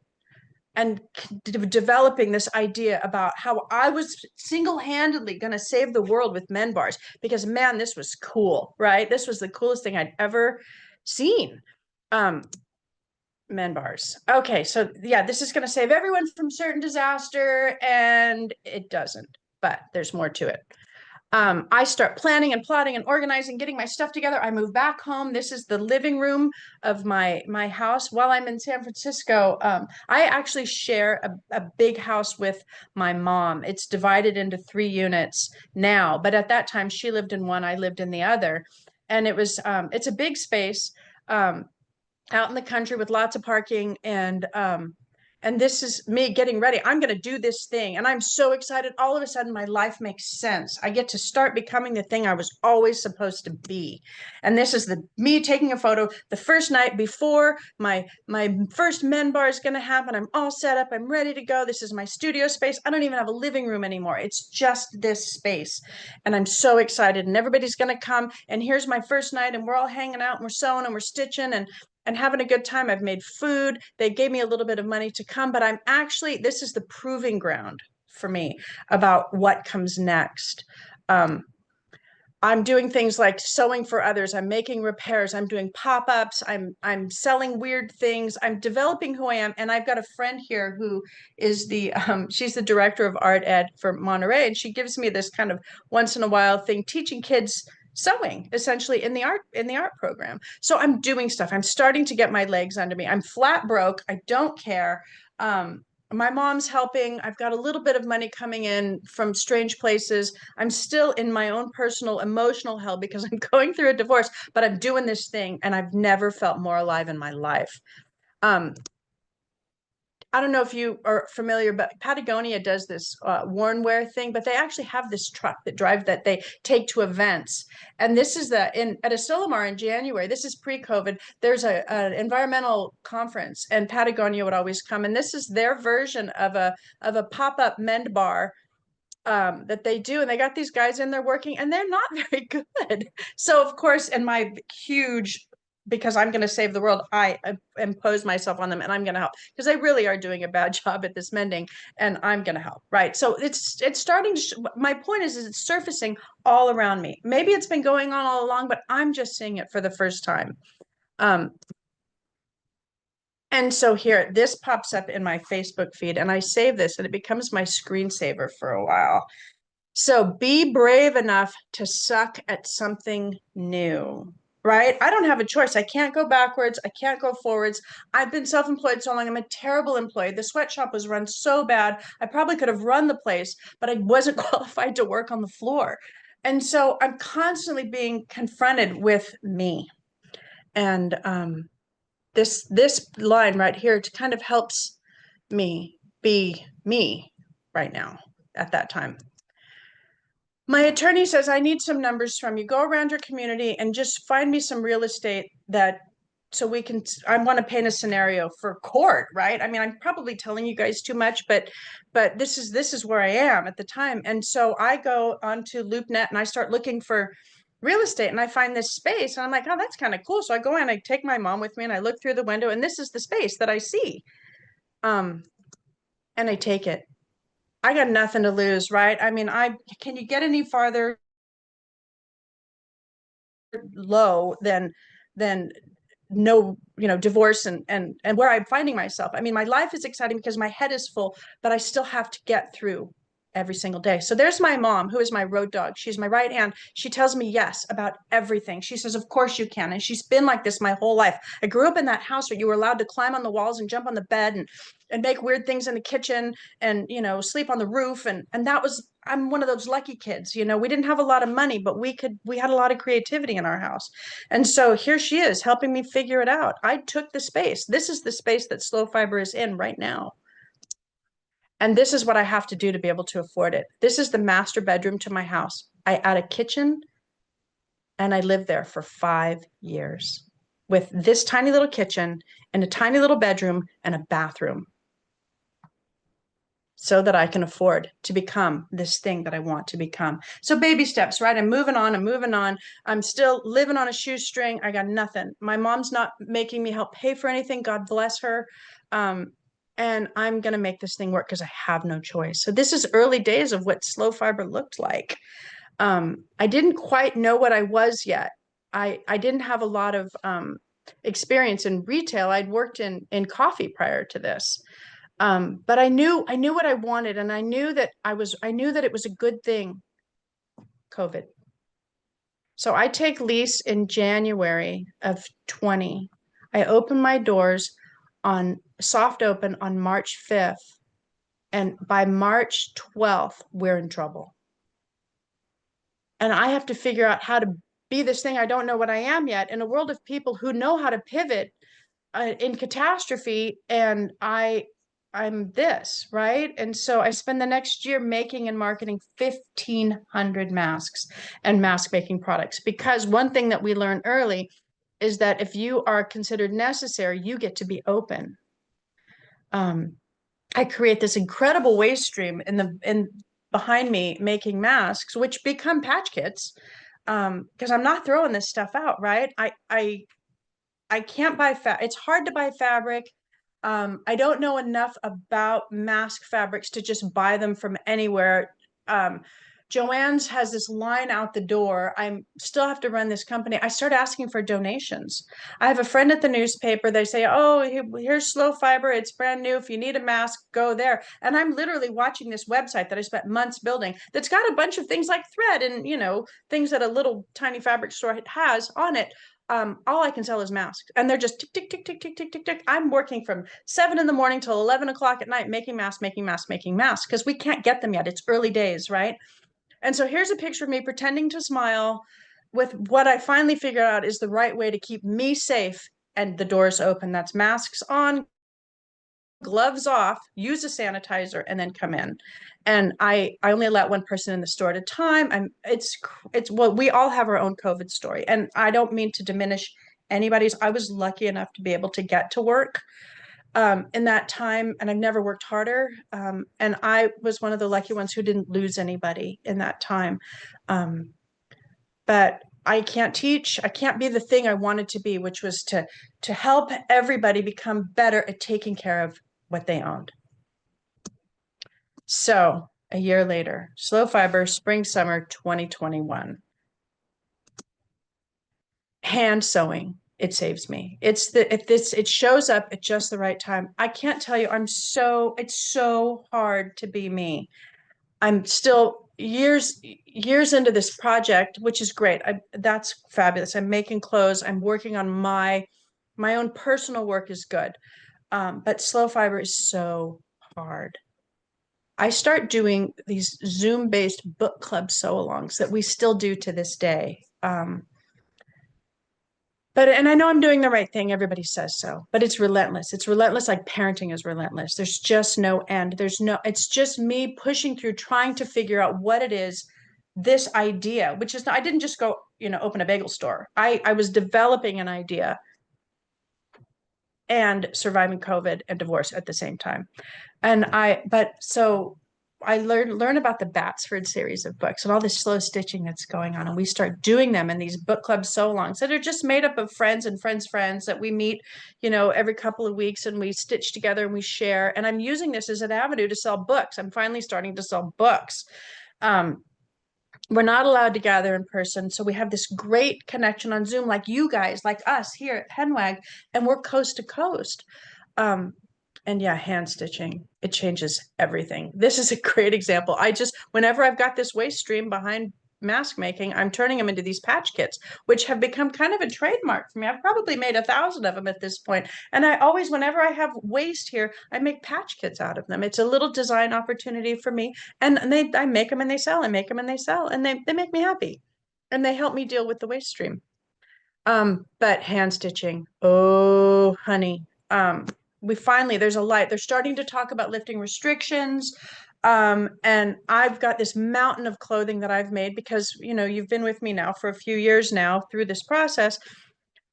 and developing this idea about how I was single-handedly going to save the world with men bars because, man, this was cool, right? This was the coolest thing I'd ever seen. Men bars. Okay, so yeah, this is going to save everyone from certain disaster, and it doesn't, but there's more to it. I start planning and plotting and organizing, getting my stuff together. I move back home. This is the living room of my house while I'm in San Francisco. I actually share a big house with my mom. It's divided into 3 units now, but at that time she lived in one, I lived in the other. And it's a big space out in the country with lots of parking and this is me getting ready. I'm going to do this thing. And I'm so excited. All of a sudden, my life makes sense. I get to start becoming the thing I was always supposed to be. And this is me taking a photo the first night before my first men bar is going to happen. I'm all set up. I'm ready to go. This is my studio space. I don't even have a living room anymore. It's just this space. And I'm so excited. And everybody's going to come. And here's my first night. And we're all hanging out and we're sewing and we're stitching and having a good time. I've made food. They gave me a little bit of money to come, but this is the proving ground for me about what comes next. I'm doing things like sewing for others. I'm making repairs. I'm doing pop-ups. I'm selling weird things. I'm developing who I am. And I've got a friend here who is she's the director of art ed for Monterey. And she gives me this kind of once in a while thing, teaching kids sewing essentially in the art program. So I'm doing stuff. I'm starting to get my legs under me. I'm flat broke. I don't care. My mom's helping. I've got a little bit of money coming in from strange places. I'm still in my own personal emotional hell because I'm going through a divorce, but I'm doing this thing and I've never felt more alive in my life. I don't know if you are familiar, but Patagonia does this worn wear thing, but they actually have this truck that they take to events. And this is at Asilomar in January. This is pre-COVID. There's an environmental conference, and Patagonia would always come. And this is their version of a pop-up mend bar that they do. And they got these guys in there working, and they're not very good. So of course, in my huge because I'm going to save the world, I impose myself on them and I'm going to help because they really are doing a bad job at this mending and I'm going to help. Right. So it's starting to, my point is it's surfacing all around me. Maybe it's been going on all along, but I'm just seeing it for the first time. And so here, this pops up in my Facebook feed and I save this and it becomes my screensaver for a while. So be brave enough to suck at something new. Right? I don't have a choice. I can't go backwards. I can't go forwards. I've been self-employed so long. I'm a terrible employee. The sweatshop was run so bad. I probably could have run the place, but I wasn't qualified to work on the floor. And so I'm constantly being confronted with me. And this line right here kind of helps me be me right now at that time. My attorney says, I need some numbers from you. Go around your community and just find me some real estate that so we can, I want to paint a scenario for court, right? I mean, I'm probably telling you guys too much, but this is where I am at the time. And so I go onto LoopNet and I start looking for real estate, and I find this space and I'm like, oh, that's kind of cool. So I go in, I take my mom with me and I look through the window, and this is the space that I see. And I take it. I got nothing to lose, right? I mean, can you get any farther low than no, divorce and where I'm finding myself. I mean, my life is exciting because my head is full, but I still have to get through every single day. So there's my mom, who is my road dog. She's my right hand. She tells me yes about everything. She says, of course you can. And she's been like this my whole life. I grew up in that house where you were allowed to climb on the walls and jump on the bed and make weird things in the kitchen and, sleep on the roof. And that was, I'm one of those lucky kids. We didn't have a lot of money, but we had a lot of creativity in our house. And so here she is helping me figure it out. I took the space. This is the space that Slowfiber is in right now. And this is what I have to do to be able to afford it. This is the master bedroom to my house. I add a kitchen and I lived there for 5 years with this tiny little kitchen and a tiny little bedroom and a bathroom, so that I can afford to become this thing that I want to become. So baby steps, right? I'm moving on. I'm still living on a shoestring. I got nothing. My mom's not making me help pay for anything. God bless her. And I'm going to make this thing work because I have no choice. So this is early days of what Slowfiber looked like. I didn't quite know what I was yet. I didn't have a lot of experience in retail. I'd worked in coffee prior to this. But I knew what I wanted, and I knew that it was a good thing, COVID. So I take lease in January of 20. I open my doors on soft open on March 5th. And by March 12th, we're in trouble. And I have to figure out how to be this thing I don't know what I am yet in a world of people who know how to pivot in catastrophe. And I'm this, right? And so I spend the next year making and marketing 1,500 masks and mask making products. Because one thing that we learned early is that if you are considered necessary, you get to be open. I create this incredible waste stream in behind me making masks, which become patch kits. Because I'm not throwing this stuff out, right? I can't buy it's hard to buy fabric. I don't know enough about mask fabrics to just buy them from anywhere. Joanne's has this line out the door. I still have to run this company. I start asking for donations. I have a friend at the newspaper. They say, oh, here's Slowfiber. It's brand new. If you need a mask, go there. And I'm literally watching this website that I spent months building that's got a bunch of things like thread and, things that a little tiny fabric store has on it. All I can sell is masks, and they're just tick, tick, tick, tick, tick, tick, tick, tick. I'm working from 7 in the morning till 11 o'clock at night, making masks, because we can't get them yet. It's early days, right? And so here's a picture of me pretending to smile with what I finally figured out is the right way to keep me safe and the doors open. That's masks on, gloves off, use a sanitizer, and then come in. And I only let one person in the store at a time. It's well, we all have our own COVID story, and I don't mean to diminish anybody's. I was lucky enough to be able to get to work in that time, and I've never worked harder. And I was one of the lucky ones who didn't lose anybody in that time. But I can't teach. I can't be the thing I wanted to be, which was to help everybody become better at taking care of what they owned. So a year later, Slowfiber, spring, summer 2021. Hand sewing, it saves me. It shows up at just the right time. I can't tell you, it's so hard to be me. I'm still years into this project, which is great. That's fabulous. I'm making clothes. I'm working on my own personal work is good. But Slowfiber is so hard. I start doing these Zoom-based book club sew-alongs that we still do to this day. And I know I'm doing the right thing. Everybody says so, but it's relentless. It's relentless. Like parenting is relentless. There's just no end. It's just me pushing through, trying to figure out what it is, this idea, which is, I didn't just go, open a bagel store. I was developing an idea and surviving COVID and divorce at the same time. So I learn about the Batsford series of books and all this slow stitching that's going on. And we start doing them in these book club so-longs that are just made up of friends and friends that we meet, every couple of weeks, and we stitch together and we share. And I'm using this as an avenue to sell books. I'm finally starting to sell books. We're not allowed to gather in person. So we have this great connection on Zoom, like you guys, like us here at PENWAG, and we're coast to coast. And yeah, hand stitching, it changes everything. This is a great example. Whenever I've got this waste stream behind mask making, I'm turning them into these patch kits, which have become kind of a trademark for me. I've probably made 1,000 of them at this point. And I always, whenever I have waste here, I make patch kits out of them. It's a little design opportunity for me. And I make them and they sell, I make them and they sell, and they make me happy. And they help me deal with the waste stream. But hand stitching, oh, honey, there's a light. They're starting to talk about lifting restrictions. And I've got this mountain of clothing that I've made because, you've been with me now for a few years now through this process,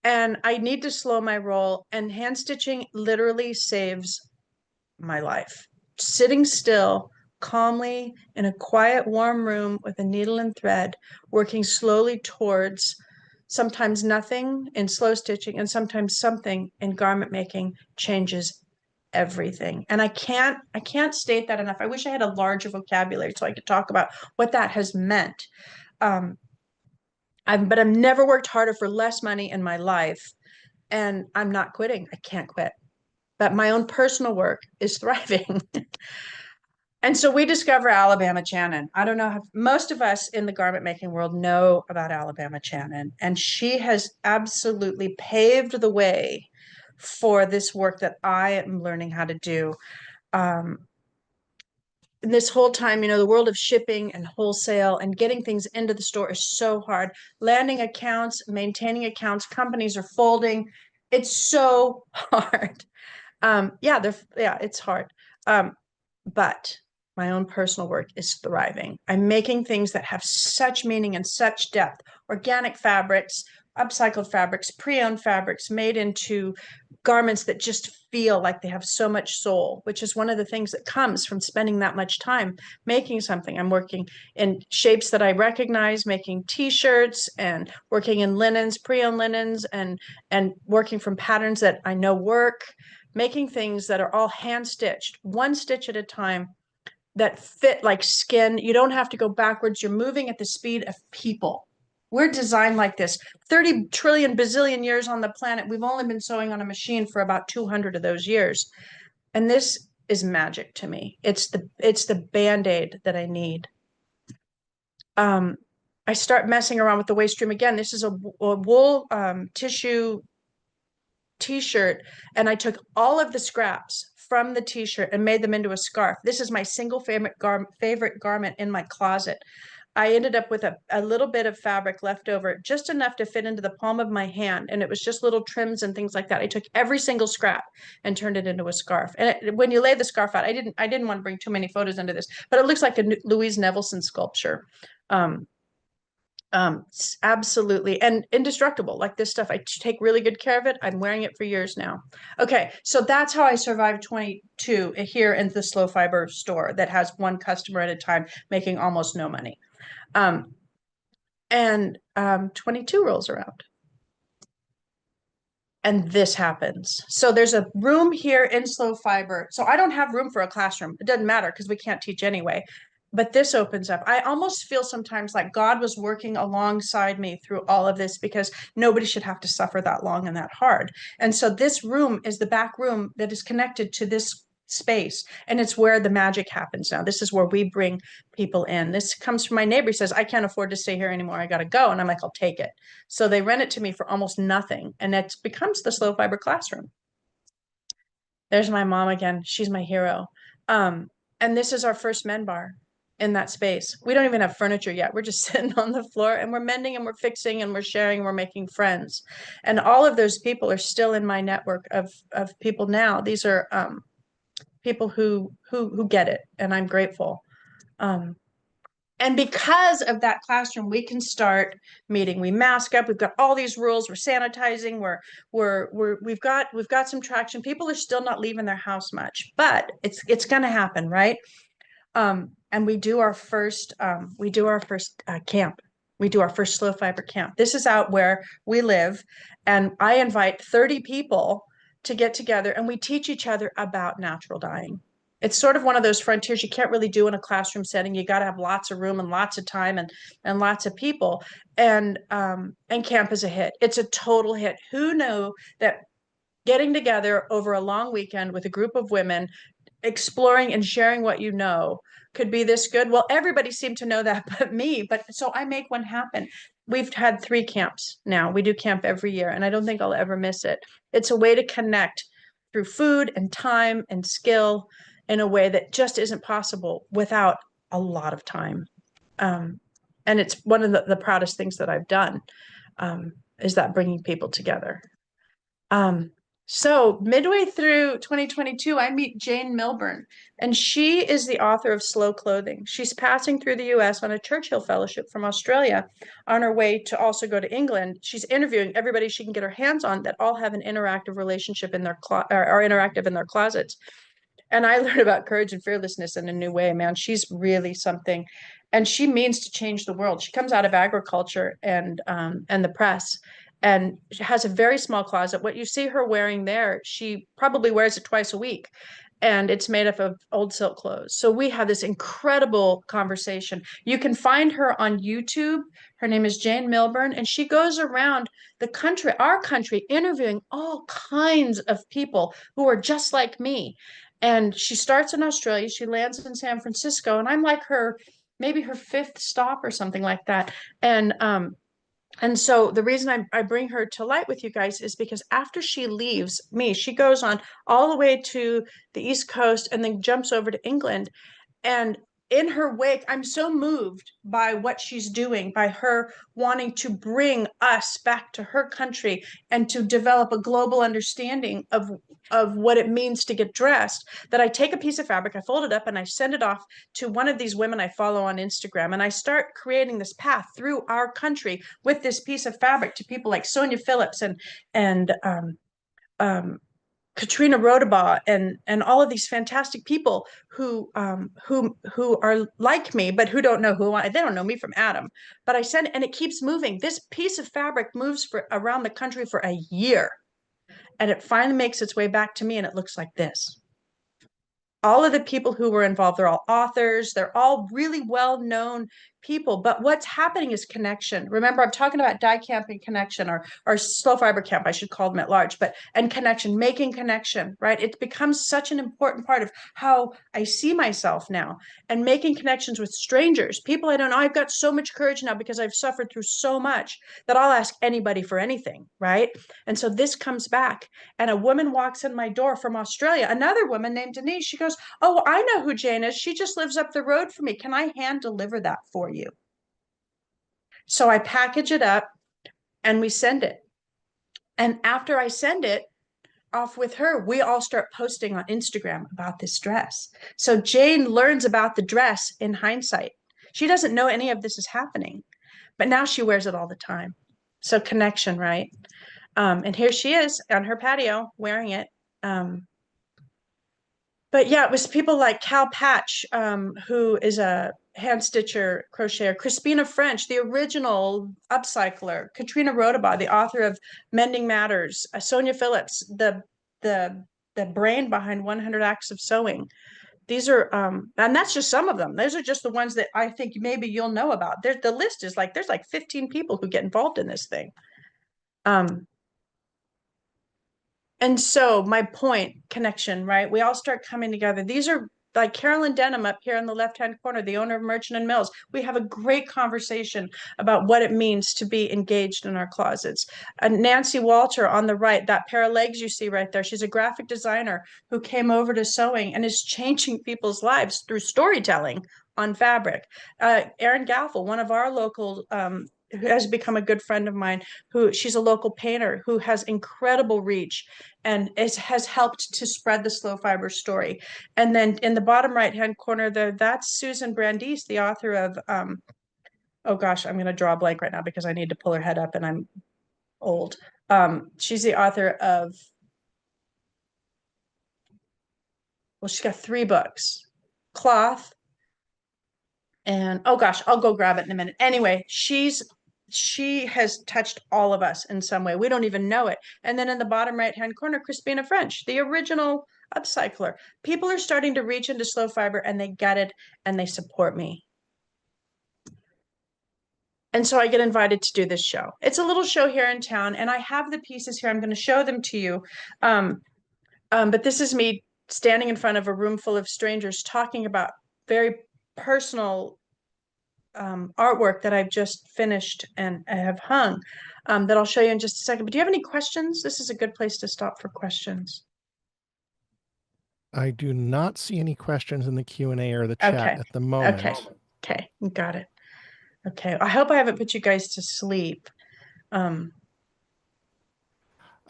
and I need to slow my roll, and hand stitching literally saves my life. Sitting still, calmly in a quiet, warm room with a needle and thread, working slowly towards sometimes nothing in slow stitching and sometimes something in garment making changes everything. And I can't state that enough. I wish I had a larger vocabulary so I could talk about what that has meant. But I've never worked harder for less money in my life, and I'm not quitting. I can't quit. But my own personal work is thriving. And so we discover Alabama Channon. I don't know how most of us in the garment making world know about Alabama Channon, and she has absolutely paved the way for this work that I am learning how to do. This whole time, the world of shipping and wholesale and getting things into the store is so hard. Landing accounts, maintaining accounts, companies are folding. It's so hard. It's hard. But my own personal work is thriving. I'm making things that have such meaning and such depth. Organic fabrics, upcycled fabrics, pre-owned fabrics made into garments that just feel like they have so much soul, which is one of the things that comes from spending that much time making something. I'm working in shapes that I recognize, making t-shirts and working in linens, pre-owned linens, and working from patterns that I know work, making things that are all hand stitched, one stitch at a time, that fit like skin. You don't have to go backwards. You're moving at the speed of people. We're designed like this. 30 trillion bazillion years on the planet. We've only been sewing on a machine for about 200 of those years. And this is magic to me. It's the Band-Aid that I need. I start messing around with the waste stream again. This is a wool tissue t-shirt, and I took all of the scraps from the t-shirt and made them into a scarf. This is my single favorite garment in my closet. I ended up with a little bit of fabric left over, just enough to fit into the palm of my hand, and it was just little trims and things like that. I took every single scrap and turned it into a scarf. And when you lay the scarf out, I didn't want to bring too many photos into this, but it looks like a Louise Nevelson sculpture. Absolutely. And indestructible. Like this stuff, I take really good care of it. I'm wearing it for years now. Okay, so that's how I survived 22 here in the Slowfiber store that has one customer at a time, making almost no money. 22 rolls around, and this happens. So there's a room here in Slowfiber. So I don't have room for a classroom. It doesn't matter because we can't teach anyway. But this opens up. I almost feel sometimes like God was working alongside me through all of this, because nobody should have to suffer that long and that hard. And so this room is the back room that is connected to this space, and it's where the magic happens now. This is where we bring people in. This comes from my neighbor. He says, I can't afford to stay here anymore. I got to go. And I'm like, I'll take it. So they rent it to me for almost nothing, and it becomes the Slowfiber classroom. There's my mom again. She's my hero. And this is our first men bar in that space. We don't even have furniture yet. We're just sitting on the floor, and we're mending and we're fixing and we're sharing and we're making friends. And all of those people are still in my network of people now. These are people who get it, and I'm grateful. And because of that classroom, we can start meeting. We mask up. We've got all these rules. We're sanitizing. We've got some traction. People are still not leaving their house much, but it's going to happen, right? And we do our first camp. We do our first slow fiber camp. This is out where we live, and I invite 30 people to get together, and we teach each other about natural dyeing. It's sort of one of those frontiers you can't really do in a classroom setting. You got to have lots of room and lots of time and lots of people. And camp is a hit. It's a total hit. Who knew that getting together over a long weekend with a group of women, exploring and sharing what you know, could be this good? Well, everybody seemed to know that but me. But so I make one happen. We've had 3 camps now. We do camp every year, and I don't think I'll ever miss it. It's a way to connect through food and time and skill in a way that just isn't possible without a lot of time. And it's one of the proudest things that I've done, is that bringing people together. So midway through 2022, I meet Jane Milburn, and she is the author of Slow Clothing. She's passing through the US on a Churchill Fellowship from Australia on her way to also go to England. She's interviewing everybody she can get her hands on that all have an interactive relationship in their are interactive in their closets. And I learned about courage and fearlessness in a new way, man. She's really something. And she means to change the world. She comes out of agriculture and the press, and she has a very small closet. What you see her wearing there, she probably wears it twice a week. And it's made up of old silk clothes. So we have this incredible conversation. You can find her on YouTube. Her name is Jane Milburn, and she goes around the country, our country, interviewing all kinds of people who are just like me. And she starts in Australia. She lands in San Francisco, and I'm like maybe her 5th stop or something like that. And so the reason I bring her to light with you guys is because after she leaves me, she goes on all the way to the East Coast and then jumps over to England. And in her wake, I'm so moved by what she's doing, by her wanting to bring us back to her country and to develop a global understanding of what it means to get dressed, that I take a piece of fabric, I fold it up, and I send it off to one of these women I follow on Instagram. And I start creating this path through our country with this piece of fabric to people like Sonia Phillips and Katrina Rodabaugh and all of these fantastic people who are like me, but who don't know they don't know me from Adam. But I send, and it keeps moving. This piece of fabric moves for around the country for a year, and it finally makes its way back to me, and it looks like this. All of the people who were involved, they're all authors, they're all really well-known people, but what's happening is connection. Remember, I'm talking about dye camp and connection, or slow fiber camp, I should call them at large, and connection, making connection, right? It becomes such an important part of how I see myself now, and making connections with strangers, people I don't know. I've got so much courage now because I've suffered through so much that I'll ask anybody for anything, right? And so this comes back, and a woman walks in my door from Australia, another woman named Denise. She goes, "Oh, I know who Jane is. She just lives up the road from me. Can I hand deliver that for you?" So I package it up and we send it. And after I send it off with her, we all start posting on Instagram about this dress. So Jane learns about the dress in hindsight. She doesn't know any of this is happening, but now she wears it all the time. So connection, right? And here she is on her patio wearing it. But yeah, it was people like Cal Patch, who is a hand stitcher, crocheter, Crispina French, the original upcycler, Katrina Rodabaugh, the author of Mending Matters, Sonia Phillips, the brain behind 100 Acts of Sewing. These are, and that's just some of them. Those are just the ones that I think maybe you'll know about. The list is like, there's like 15 people who get involved in this thing. And so my point, connection, right? We all start coming together. These are like Carolyn Denham up here in the left-hand corner, the owner of Merchant and Mills. We have a great conversation about what it means to be engaged in our closets. Nancy Walter on the right, that pair of legs you see right there, she's a graphic designer who came over to sewing and is changing people's lives through storytelling on fabric. Erin Gaffel, one of our local who has become a good friend of mine, who she's a local painter who has incredible reach and has helped to spread the Slowfiber story. And then in the bottom right hand corner there, that's Susan Brandeis, the author of oh gosh, I'm going to draw a blank right now because I need to pull her head up and I'm old. She's the author of, well, she's got 3 books, Cloth, and oh gosh, I'll go grab it in a minute. Anyway, she has touched all of us in some way. We don't even know it. And then in the bottom right hand corner, Crispina French, the original upcycler. People are starting to reach into Slowfiber and they get it and they support me. And so I get invited to do this show. It's a little show here in town, and I have the pieces here. I'm going to show them to you. But this is me standing in front of a room full of strangers talking about very personal artwork that I've just finished and I have hung that I'll show you in just a second. But do you have any questions? This is a good place to stop for questions. I do not see any questions in the Q&A or the chat at the moment. Okay, got it. Okay, I hope I haven't put you guys to sleep.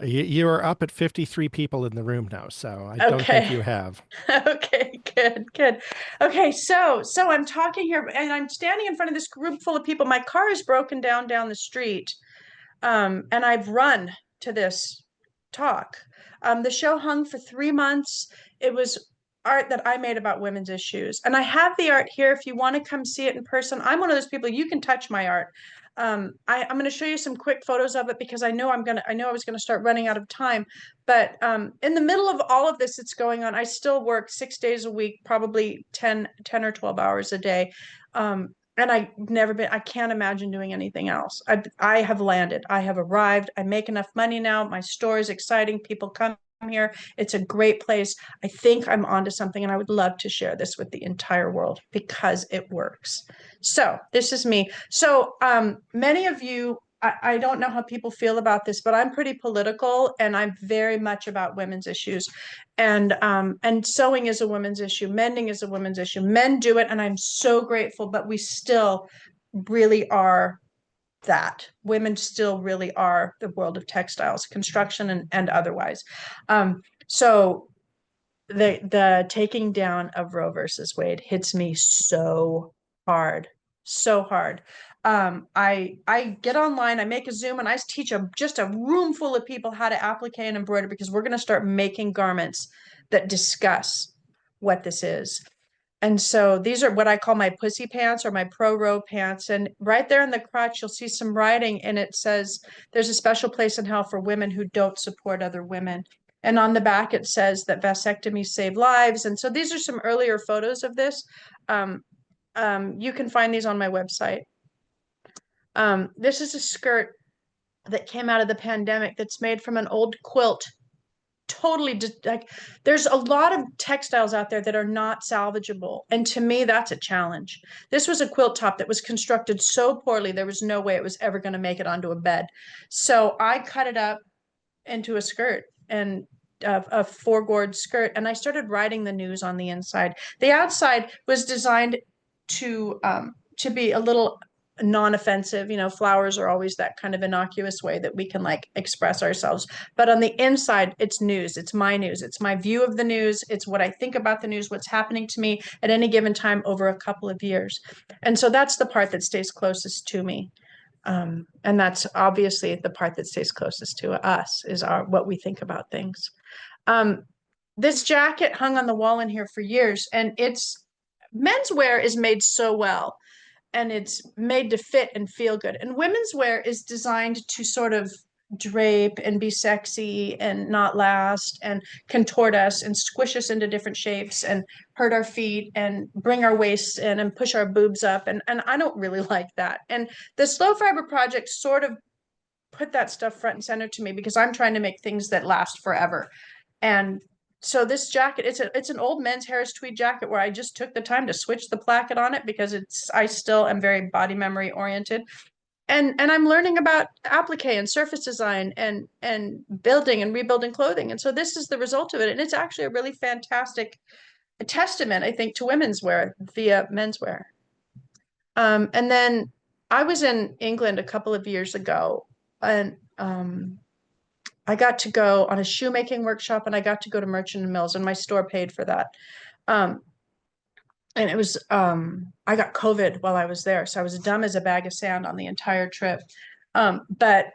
You are up at 53 people in the room now, so I don't think you have. Okay, good. Okay, so I'm talking here and I'm standing in front of this group full of people. My car is broken down the street, and I've run to this talk. The show hung for 3 months. It was art that I made about women's issues. And I have the art here if you want to come see it in person. I'm one of those people, you can touch my art. I'm going to show you some quick photos of it because I know I was going to start running out of time. But in the middle of all of this that's going on, I still work 6 days a week, probably 10 or 12 hours a day. And I can't imagine doing anything else. I have landed. I have arrived. I make enough money now. My store is exciting. People come here. It's a great place. I think I'm onto something and I would love to share this with the entire world because it works. So this is me. So many of you, I don't know how people feel about this, but I'm pretty political and I'm very much about women's issues. And sewing is a women's issue. Mending is a women's issue. Men do it, and I'm so grateful, but we still really are that. Women still really are the world of textiles, construction and otherwise. So the taking down of Roe versus Wade hits me so hard. I get online, I make a Zoom, and I teach just a room full of people how to applique and embroider because we're going to start making garments that discuss what this is. And so these are what I call my pussy pants or my pro-row pants. And right there in the crotch, you'll see some writing, and it says, there's a special place in hell for women who don't support other women. And on the back, it says that vasectomies save lives. And so these are some earlier photos of this. You can find these on my website. This is a skirt that came out of the pandemic that's made from an old quilt. Totally, like, there's a lot of textiles out there that are not salvageable. And to me, that's a challenge. This was a quilt top that was constructed so poorly, there was no way it was ever going to make it onto a bed. So I cut it up into a skirt and a 4-gourd skirt, and I started writing the news on the inside. The outside was designed to be a little non-offensive. Flowers are always that kind of innocuous way that we can like express ourselves, but on the inside it's news. It's my news, it's my view of the news, it's what I think about the news, what's happening to me at any given time over a couple of years. And so that's the part that stays closest to me. And that's obviously the part that stays closest to us is what we think about things. This jacket hung on the wall in here for years, and menswear is made so well, and it's made to fit and feel good. And women's wear is designed to sort of drape and be sexy and not last and contort us and squish us into different shapes and hurt our feet and bring our waists in and push our boobs up. And I don't really like that. And the Slowfiber project sort of put that stuff front and center to me because I'm trying to make things that last forever. And so this jacket, it's an old men's Harris tweed jacket where I just took the time to switch the placket on it because I still am very body memory oriented. And I'm learning about applique and surface design and building and rebuilding clothing. And so this is the result of it. And it's actually a really fantastic testament, I think, to women's wear via menswear. And then I was in England a couple of years ago, and I got to go on a shoemaking workshop, and I got to go to Merchant and Mills, and my store paid for that. Um, and it was I got COVID while I was there, so I was dumb as a bag of sand on the entire trip. But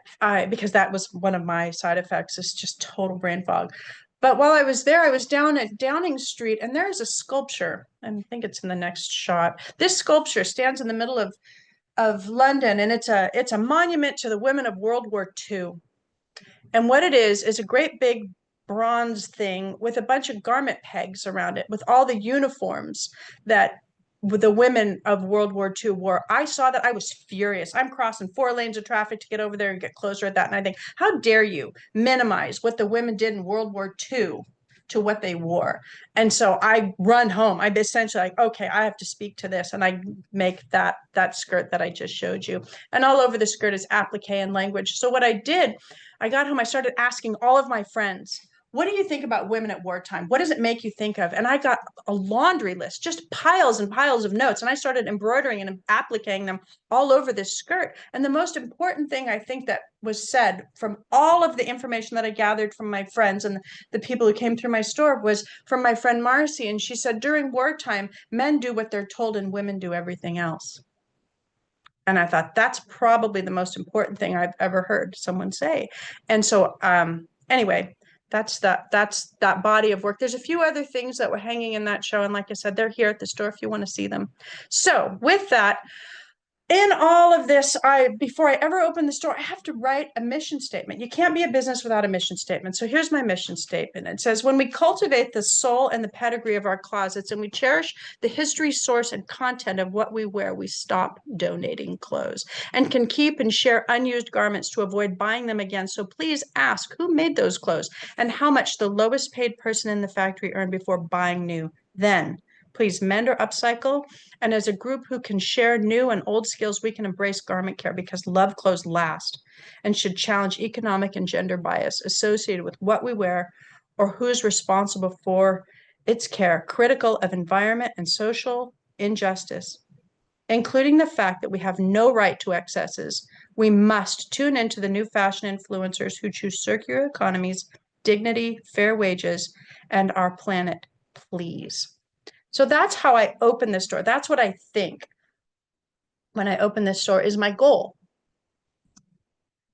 because that was one of my side effects, is just total brain fog. But while I was there, I was down at Downing Street, and there's a sculpture. I think it's in the next shot. This sculpture stands in the middle of London, and it's a monument to the women of World War II. And what it is a great big bronze thing with a bunch of garment pegs around it, with all the uniforms that the women of World War II wore. I saw that. I was furious. I'm crossing 4 lanes of traffic to get over there and get closer at that. And I think, how dare you minimize what the women did in World War II to what they wore? And so I run home. I'm essentially like, okay, I have to speak to this. And I make that skirt that I just showed you. And all over the skirt is applique and language. So what I did, I got home, I started asking all of my friends, what do you think about women at wartime? What does it make you think of? And I got a laundry list, just piles and piles of notes. And I started embroidering and appliquing them all over this skirt. And the most important thing I think that was said from all of the information that I gathered from my friends and the people who came through my store was from my friend Marcy. And she said, during wartime, men do what they're told and women do everything else. And I thought that's probably the most important thing I've ever heard someone say. And so anyway, that's that body of work. There's a few other things that were hanging in that show. And like I said, they're here at the store if you want to see them. So with that, in all of this, before I ever open the store, I have to write a mission statement. You can't be a business without a mission statement. So here's my mission statement. It says, when we cultivate the soul and the pedigree of our closets and we cherish the history, source, and content of what we wear, we stop donating clothes and can keep and share unused garments to avoid buying them again. So please ask who made those clothes and how much the lowest paid person in the factory earned before buying new. Then please mend or upcycle. And as a group who can share new and old skills, we can embrace garment care because love clothes last and should challenge economic and gender bias associated with what we wear or who's responsible for its care, critical of environment and social injustice, including the fact that we have no right to excesses. We must tune into the new fashion influencers who choose circular economies, dignity, fair wages, and our planet, please. So that's how I open this store. That's what I think when I open this store is my goal.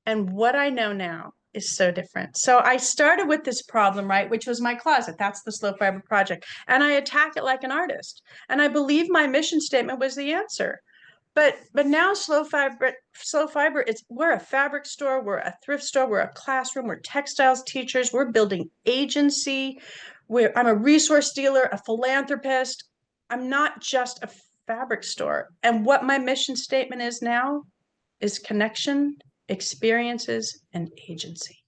And what I know now is so different. So I started with this problem, right, which was my closet. That's the Slowfiber project. And I attack it like an artist. And I believe my mission statement was the answer. But now Slowfiber, we're a fabric store, we're a thrift store, we're a classroom, we're textiles teachers, we're building agency. I'm a resource dealer, a philanthropist. I'm not just a fabric store. And what my mission statement is now is connection, experiences, and agency.